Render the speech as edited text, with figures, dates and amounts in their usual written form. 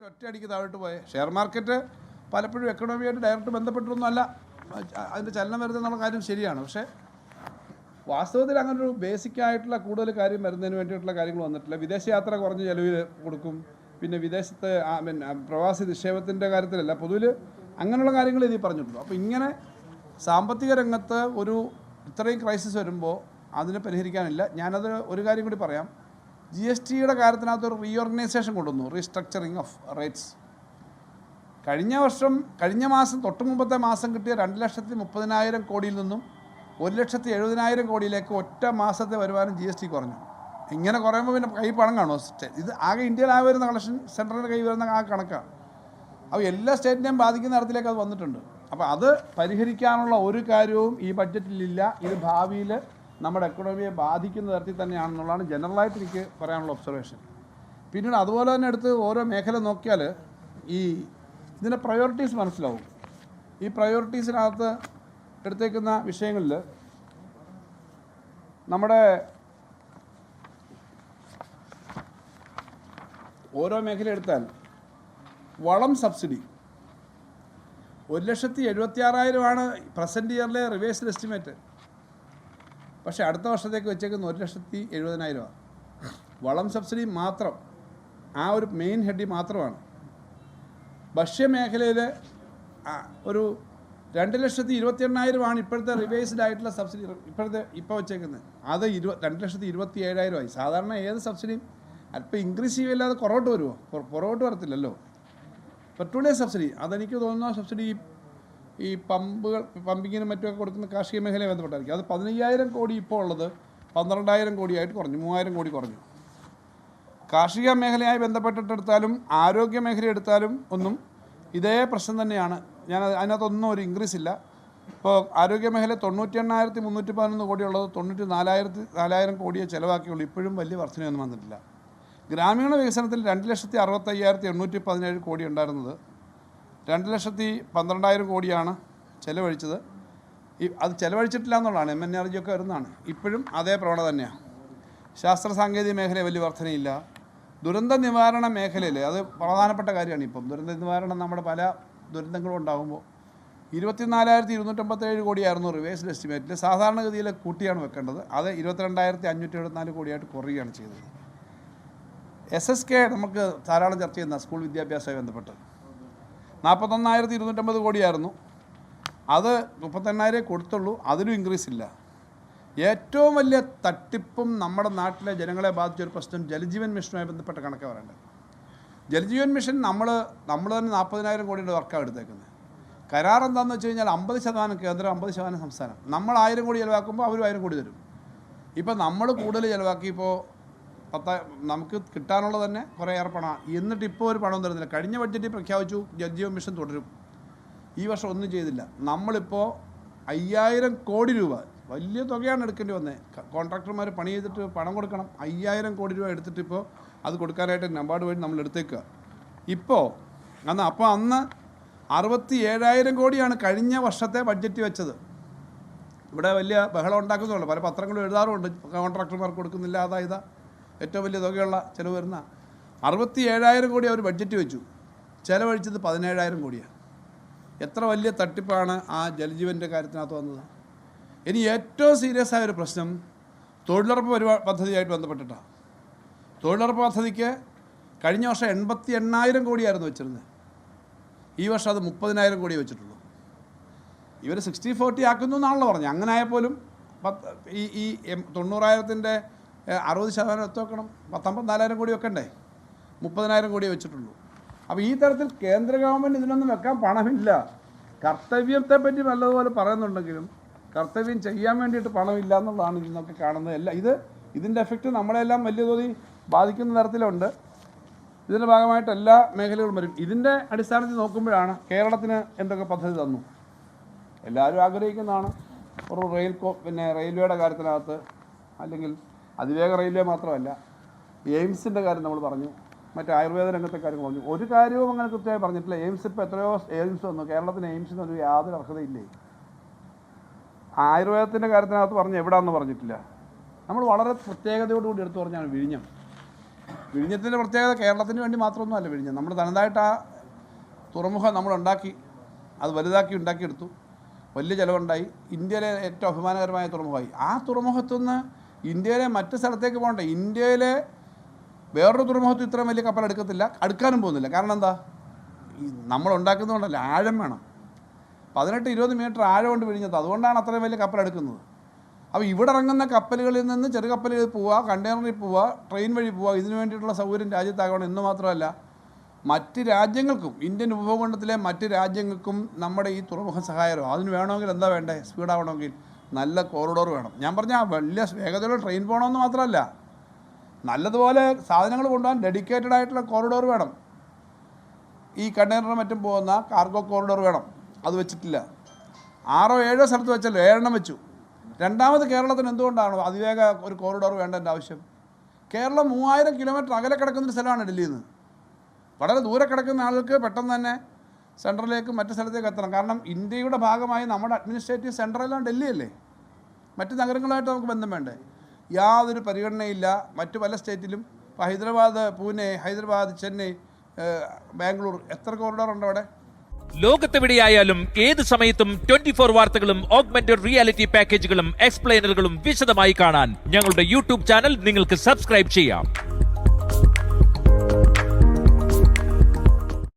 ഒറ്റയടിക്ക് താഴോട്ട് പോയേ. ഷെയർ മാർക്കറ്റ് പലപ്പോഴും എക്കണോമിയായിട്ട് ഡയറക്റ്റ് ബന്ധപ്പെട്ടൊന്നുമല്ല, അതിൻ്റെ ചലനം വരുന്നതെന്നുള്ള കാര്യം ശരിയാണ്. പക്ഷേ വാസ്തവത്തിൽ അങ്ങനൊരു ബേസിക്കായിട്ടുള്ള കൂടുതൽ കാര്യം വരുന്നതിന് വേണ്ടിയിട്ടുള്ള കാര്യങ്ങൾ വന്നിട്ടില്ല. വിദേശയാത്ര കുറഞ്ഞ ചെലവിൽ കൊടുക്കും, പിന്നെ വിദേശത്ത് പ്രവാസി നിക്ഷേപത്തിൻ്റെ കാര്യത്തിലല്ല, പൊതുവിൽ അങ്ങനെയുള്ള കാര്യങ്ങൾ ഇതിൽ പറഞ്ഞിട്ടുള്ളൂ. അപ്പോൾ ഇങ്ങനെ സാമ്പത്തിക രംഗത്ത് ഒരു ഇത്രയും ക്രൈസിസ് വരുമ്പോൾ അതിനെ പരിഹരിക്കാനില്ല. ഞാനത് ഒരു കാര്യം കൂടി പറയാം. GSTയുടെ കാര്യത്തിനകത്ത് ഒരു റീഓർഗനൈസേഷൻ കൊണ്ടുവന്നു, റീസ്ട്രക്ചറിങ് ഓഫ് റേറ്റ്സ്. കഴിഞ്ഞ മാസം തൊട്ട് മുമ്പത്തെ മാസം കിട്ടിയ 2,30,000 കോടിയിൽ നിന്നും 1,70,000 കോടിയിലേക്ക് ഒറ്റ മാസത്തെ വരുമാനം GST കുറഞ്ഞു. ഇങ്ങനെ കുറയുമ്പോൾ പിന്നെ കൈ പണം കാണുമോ? ഇത് ആകെ ഇന്ത്യയിലായി വരുന്ന കളക്ഷൻ സെൻട്രലിൻ്റെ കൈ വരുന്ന ആ കണക്കാണ്. അപ്പോൾ എല്ലാ സ്റ്റേറ്റിനെയും ബാധിക്കുന്ന തരത്തിലേക്ക് അത് വന്നിട്ടുണ്ട്. അപ്പോൾ അത് പരിഹരിക്കാനുള്ള ഒരു കാര്യവും ഈ ബഡ്ജറ്റിലില്ല. ഇത് ഭാവിയിൽ നമ്മുടെ എക്കണോമിയെ ബാധിക്കുന്ന തരത്തിൽ തന്നെയാണെന്നുള്ളതാണ് ജനറലായിട്ട് എനിക്ക് പറയാനുള്ള ഒബ്സർവേഷൻ. പിന്നീട് അതുപോലെ തന്നെ എടുത്ത് ഓരോ മേഖല നോക്കിയാൽ ഇതിൻ്റെ പ്രയോറിറ്റീസ് മനസ്സിലാവും. ഈ പ്രയോറിറ്റീസിനകത്ത് എടുത്തേക്കുന്ന വിഷയങ്ങളിൽ നമ്മുടെ ഓരോ മേഖല എടുത്താൽ വളം സബ്സിഡി 1,76,000 പ്രസൻറ്റ് ഇയറിലെ റിവേഴ്സ്ഡ് എസ്റ്റിമേറ്റ്. പക്ഷേ അടുത്ത വർഷത്തേക്ക് വെച്ചേക്കുന്ന 1,70,000 വളം സബ്സിഡി മാത്രം, ആ ഒരു മെയിൻ ഹെഡി മാത്രമാണ്. ഭക്ഷ്യമേഖലയിൽ ഒരു 2,28,000 ഇപ്പോഴത്തെ റിവൈസ്ഡ് ആയിട്ടുള്ള സബ്സിഡി ഇപ്പോൾ വെച്ചേക്കുന്നത്. അത് 2,27,000 സാധാരണ ഏത് സബ്സിഡിയും അല്പം ഇൻക്രീസ് ചെയ്യുകയല്ലാതെ പുറകോട്ട് വരുമോ? പുറകോട്ട് വരത്തില്ലല്ലോ. പെട്രോളിയം സബ്സിഡി അതെനിക്ക് തോന്നുന്ന സബ്സിഡി ഈ പമ്പിങ്ങിനും മറ്റുമൊക്കെ കൊടുക്കുന്ന കാർഷിക മേഖലയെ ബന്ധപ്പെട്ടായിരിക്കും. അത് 15,000 കോടി ഇപ്പോൾ ഉള്ളത് 12,000 കോടിയായിട്ട് കുറഞ്ഞു, 3,000 കോടി കുറഞ്ഞു. കാർഷിക മേഖലയായി ബന്ധപ്പെട്ടിട്ടെടുത്താലും ആരോഗ്യ മേഖല എടുത്താലും ഒന്നും ഇതേ പ്രശ്നം തന്നെയാണ്. അതിനകത്തൊന്നും ഒരു ഇൻക്രീസ് ഇല്ല. ഇപ്പോൾ ആരോഗ്യ മേഖല 98,311 കോടിയുള്ളത് 94,000 കോടിയെ ചിലവാക്കിയുള്ളൂ. ഇപ്പോഴും വലിയ വർധനയൊന്നും വന്നിട്ടില്ല. ഗ്രാമീണ വികസനത്തിൽ 2,65,817 കോടി ഉണ്ടായിരുന്നത് 2,12,000 കോടിയാണ് ചിലവഴിച്ചത്. അത് ചിലവഴിച്ചിട്ടില്ല എന്നുള്ളതാണ്, MNRG ഒക്കെ വരുന്നതാണ്. ഇപ്പോഴും അതേ പ്രവണത തന്നെയാണ്. ശാസ്ത്ര സാങ്കേതിക മേഖലയിൽ വലിയ വർധനയില്ല. ദുരന്ത നിവാരണ മേഖലയിൽ അത് പ്രധാനപ്പെട്ട കാര്യമാണ്. ഇപ്പം ദുരന്ത നിവാരണം നമ്മുടെ പല ദുരന്തങ്ങളും ഉണ്ടാകുമ്പോൾ 24,257 കോടിയായിരുന്നു റിവേഴ്സ്ഡ് എസ്റ്റിമേറ്റിൽ. സാധാരണഗതിയിൽ കൂട്ടിയാണ് വെക്കേണ്ടത്. അത് 22,574 കോടിയായിട്ട് കുറയുകയാണ് ചെയ്തത്. SSK നമുക്ക് ധാരാളം ചർച്ച ചെയ്യുന്ന സ്കൂൾ വിദ്യാഭ്യാസവുമായി ബന്ധപ്പെട്ട് 41,250 കോടിയായിരുന്നു. അത് 38,000 കൊടുത്തുള്ളൂ. അതിലും ഇൻക്രീസ് ഇല്ല. ഏറ്റവും വലിയ തട്ടിപ്പും നമ്മുടെ നാട്ടിലെ ജനങ്ങളെ ബാധിച്ചൊരു പ്രശ്നം ജലജീവൻ മിഷനുമായി ബന്ധപ്പെട്ട കണക്കാണ് പറയേണ്ടത്. ജലജീവൻ മിഷൻ നമ്മൾ തന്നെ 40,000 കോടിയുടെ വർക്കാണ് എടുത്തേക്കുന്നത്. കരാർ എന്താണെന്ന് വെച്ച് കഴിഞ്ഞാൽ 50% കേന്ദ്രം, 50% സംസ്ഥാനം. നമ്മൾ 1,000 കോടി ചിലവാക്കുമ്പോൾ അവർ 1,000 കോടി തരും. ഇപ്പോൾ നമ്മൾ കൂടുതൽ ചിലവാക്കിയപ്പോൾ നമുക്ക് കിട്ടാനുള്ളത് തന്നെ കുറേയേറെ പണമാണ്. എന്നിട്ട് ഇപ്പോൾ ഒരു പണം തരുന്നില്ല. കഴിഞ്ഞ ബഡ്ജറ്റിൽ പ്രഖ്യാപിച്ചു ജലജീവൻ മിഷൻ തുടരും. ഈ വർഷം ഒന്നും ചെയ്തില്ല. നമ്മളിപ്പോൾ 5,000 കോടി രൂപ, വലിയ തുകയാണ് എടുക്കേണ്ടി വന്നത്. കോൺട്രാക്ടർമാർ പണി ചെയ്തിട്ട് പണം കൊടുക്കണം. 5,000 കോടി രൂപ എടുത്തിട്ട് ഇപ്പോൾ അത് കൊടുക്കാനായിട്ട് നബാർഡ് വഴി നമ്മൾ എടുത്തേക്കുക. അന്ന് 67,000 കോടിയാണ് കഴിഞ്ഞ വർഷത്തെ ബഡ്ജറ്റ് വെച്ചത്. ഇവിടെ വലിയ ബഹളം ഉണ്ടാക്കുന്നുള്ളൂ, പല പത്രങ്ങളും എഴുതാറുമുണ്ട് കോൺട്രാക്ടർമാർക്ക് കൊടുക്കുന്നില്ല, അതായത് ഏറ്റവും വലിയ തുകയുള്ള ചിലവ് വരുന്ന 67,000 കോടി അവർ ബഡ്ജറ്റ് വെച്ചു. ചിലവഴിച്ചത് 17,000 കോടിയാണ്. എത്ര വലിയ തട്ടിപ്പാണ് ആ ജലജീവൻ്റെ കാര്യത്തിനകത്ത് വന്നത്. ഇനി ഏറ്റവും സീരിയസ് ആയൊരു പ്രശ്നം തൊഴിലുറപ്പ് പദ്ധതിയായിട്ട് ബന്ധപ്പെട്ടിട്ടാണ്. തൊഴിലുറപ്പ് പദ്ധതിക്ക് കഴിഞ്ഞ വർഷം 88,000 കോടിയായിരുന്നു വെച്ചിരുന്നത്. ഈ വർഷം അത് 30,000 കോടി വെച്ചിട്ടുള്ളൂ. ഇവർ 60-40 ആക്കുന്നു എന്നാണല്ലോ പറഞ്ഞത്. അങ്ങനെ ആയപ്പോലും ഈ 90,000-ൻ്റെ 60% എത്തിവെക്കണം. 54,000 കോടി വെക്കണ്ടേ? 30,000 കോടിയേ വെച്ചിട്ടുള്ളൂ. അപ്പോൾ ഈ തരത്തിൽ കേന്ദ്ര ഗവൺമെൻറ് ഇതിനൊന്നും വെക്കാൻ പണമില്ല. കർത്തവ്യത്തെ പറ്റി നല്ലതുപോലെ പറയുന്നുണ്ടെങ്കിലും കർത്തവ്യം ചെയ്യാൻ വേണ്ടിയിട്ട് പണമില്ല എന്നുള്ളതാണ് ഇതിനൊക്കെ കാണുന്നത്. ഇതിൻ്റെ എഫക്റ്റ് നമ്മളെല്ലാം വലിയ തോതിൽ ബാധിക്കുന്ന തരത്തിലുണ്ട്. ഇതിൻ്റെ ഭാഗമായിട്ട് എല്ലാ മേഖലകളും വരും. ഇതിൻ്റെ അടിസ്ഥാനത്തിൽ നോക്കുമ്പോഴാണ് കേരളത്തിന് എന്തൊക്കെ പദ്ധതി തന്നു. എല്ലാവരും ആഗ്രഹിക്കുന്നതാണ് ഒരു റെയിൽവേയുടെ കാര്യത്തിനകത്ത്, അല്ലെങ്കിൽ അതിവേഗ റെയിൽവേ മാത്രമല്ല, എയിംസിൻ്റെ കാര്യം നമ്മൾ പറഞ്ഞു, മറ്റേ ആയുർവേദ രംഗത്തെ കാര്യം പറഞ്ഞു. ഒരു കാര്യവും അങ്ങനെ കൃത്യമായി പറഞ്ഞിട്ടില്ല. എയിംസ് ഇപ്പോൾ എത്രയോ എയിംസ് വന്നു. കേരളത്തിന് എയിംസിനൊരു യാതൊരു അർഹതയില്ലേ. ആയുർവേദത്തിൻ്റെ കാര്യത്തിനകത്ത് പറഞ്ഞ് എവിടെയാണെന്ന് പറഞ്ഞിട്ടില്ല. നമ്മൾ വളരെ പ്രത്യേകതയോടുകൂടി എടുത്തു പറഞ്ഞാണ് വിഴിഞ്ഞം. വിഴിഞ്ഞത്തിൻ്റെ പ്രത്യേകത കേരളത്തിന് വേണ്ടി മാത്രമൊന്നുമല്ല വിഴിഞ്ഞം. നമ്മൾ തനതായിട്ട് ആ തുറമുഖം നമ്മളുണ്ടാക്കി, അത് വലുതാക്കി ഉണ്ടാക്കിയെടുത്തു. വലിയ ചിലവുണ്ടായി. ഇന്ത്യയിലെ ഏറ്റവും അഭിമാനകരമായ തുറമുഖമായി. ആ തുറമുഖത്തുനിന്ന് ഇന്ത്യയിലെ മറ്റ് സ്ഥലത്തേക്ക് പോകണ്ടേ. ഇന്ത്യയിലെ വേറൊരു തുറമുഖത്തും ഇത്രയും വലിയ കപ്പൽ എടുക്കത്തില്ല, അടുക്കാനും പോകുന്നില്ല. കാരണം എന്താ? നമ്മൾ ഉണ്ടാക്കുന്നതുകൊണ്ടല്ല, ആഴം വേണം. 18-20 മീറ്റർ ആഴമുണ്ട് വിഴിഞ്ഞത്ത്. അതുകൊണ്ടാണ് അത്രയും വലിയ കപ്പൽ എടുക്കുന്നത്. അപ്പോൾ ഇവിടെ ഇറങ്ങുന്ന കപ്പലുകളിൽ നിന്ന് ചെറു കപ്പലുകളിൽ പോവുക, കണ്ടെയ്നറിൽ പോവുക, ട്രെയിൻ വഴി പോവുക, ഇതിനു വേണ്ടിയിട്ടുള്ള സൗകര്യം രാജ്യത്താകണം. എന്ന് മാത്രമല്ല, മറ്റ് രാജ്യങ്ങൾക്കും, ഇന്ത്യൻ ഉപഭൂഖണ്ഡത്തിലെ മറ്റ് രാജ്യങ്ങൾക്കും നമ്മുടെ ഈ തുറമുഖം സഹായകരമാണ്. അതിന് വേണമെങ്കിൽ എന്താ വേണ്ടേ? സ്പീഡാവണമെങ്കിൽ നല്ല കോറിഡോർ വേണം. ഞാൻ പറഞ്ഞാൽ വലിയ വേഗതയുള്ള ട്രെയിൻ പോകണമെന്ന് മാത്രമല്ല, നല്ലതുപോലെ സാധനങ്ങൾ കൊണ്ടുപോകാൻ ഡെഡിക്കേറ്റഡ് ആയിട്ടുള്ള കോറിഡോർ വേണം. ഈ കണ്ടെയ്നറിന് മറ്റും പോകുന്ന കാർഗോ കോറിഡോർ വേണം. അത് വെച്ചിട്ടില്ല. 6-7 സ്ഥലത്ത് വെച്ചല്ലോ, 7 വെച്ചു. രണ്ടാമത് കേരളത്തിന് എന്തുകൊണ്ടാണോ അതിവേഗ ഒരു കോറിഡോർ വേണ്ടതിൻ്റെ ആവശ്യം? കേരളം 3000 കിലോമീറ്റർ അകലെ കിടക്കുന്നൊരു സ്ഥലമാണ് ഡൽഹിയിൽ നിന്ന്. വളരെ ദൂരെ കിടക്കുന്ന ആളുകൾക്ക് പെട്ടെന്ന് തന്നെ സെൻട്രലിലേക്ക് മറ്റു സ്ഥലത്തേക്ക് എത്തണം. കാരണം ഇന്ത്യയുടെ ഭാഗമായി നമ്മുടെ അഡ്മിനിസ്ട്രേറ്റീവ് സെൻട്രലെല്ലാം ഡൽഹിയല്ലേ. മറ്റ് നഗരങ്ങളുമായിട്ട് നമുക്ക് ബന്ധം വേണ്ടേ? യാതൊരു പരിഗണനയില്ല. മറ്റു പല സ്റ്റേറ്റിലും ഇപ്പോൾ ഹൈദരാബാദ്, പൂനെ, ഹൈദരാബാദ്, ചെന്നൈ, ബാംഗ്ലൂർ, എത്ര കോറിഡോർ ഉണ്ട് അവിടെ? ലോകത്തെവിടെയായാലും ഏത് സമയത്തും 24 വാർത്തകളും ഓഗ്മെന്റഡ് റിയാലിറ്റി പാക്കേജുകളും എക്സ്പ്ലെയിനറുകളും വിശദമായി കാണാൻ ഞങ്ങളുടെ യൂട്യൂബ് ചാനൽ നിങ്ങൾക്ക് സബ്സ്ക്രൈബ് ചെയ്യാം.